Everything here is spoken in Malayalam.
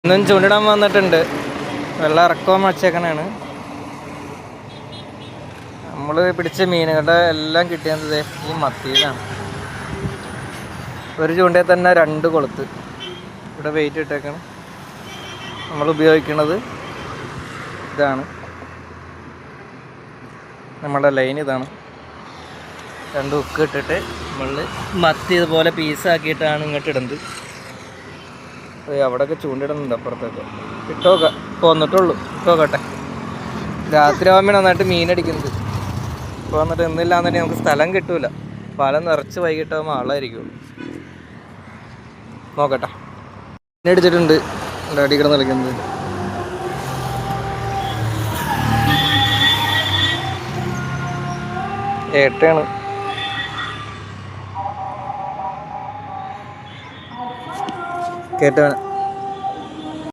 ഇന്നും ചൂണ്ടിടാൻ വന്നിട്ടുണ്ട്. വെള്ളം ഇറക്കവും വച്ചേക്കണാണ്. നമ്മൾ പിടിച്ച മീനുകളുടെ എല്ലാം കിട്ടിയത് ഈ മത്തിയിലാണ്. ഒരു ചൂണ്ടയിൽ തന്നെ 2 കൊളുത്ത്. ഇവിടെ വെയിറ്റ് ഇട്ടേക്കാണ്. നമ്മൾ ഉപയോഗിക്കുന്നത് ഇതാണ്. നമ്മുടെ ലൈൻ ഇതാണ്. 2 ഹുക്ക് ഇട്ടിട്ട് നമ്മൾ മത്തി ഇതുപോലെ പീസാക്കിയിട്ടാണ് ഇങ്ങോട്ട് ഇടുന്നത്. അവിടെയൊക്കെ ചൂണ്ടിടുന്നുണ്ട് അപ്പുറത്തൊക്കെ. പോന്നിട്ടുള്ളൂ. ഇട്ടോക്കട്ടെ. രാത്രി ആകുമ്പോൾ നന്നായിട്ട് മീനടിക്കുന്നത്. ഇപ്പോൾ വന്നിട്ട് എന്നില്ലാന്നുണ്ടെങ്കിൽ നമുക്ക് സ്ഥലം കിട്ടൂല. പാലം നിറച്ച് വൈകിട്ടാകുമ്പോൾ ആളായിരിക്കുള്ളൂ. നോക്കട്ടെ. മീനടിച്ചിട്ടുണ്ട്. അടി കിടന്ന് കളിക്കുന്നത്. ഏട്ടയാണ്. കേട്ടവന്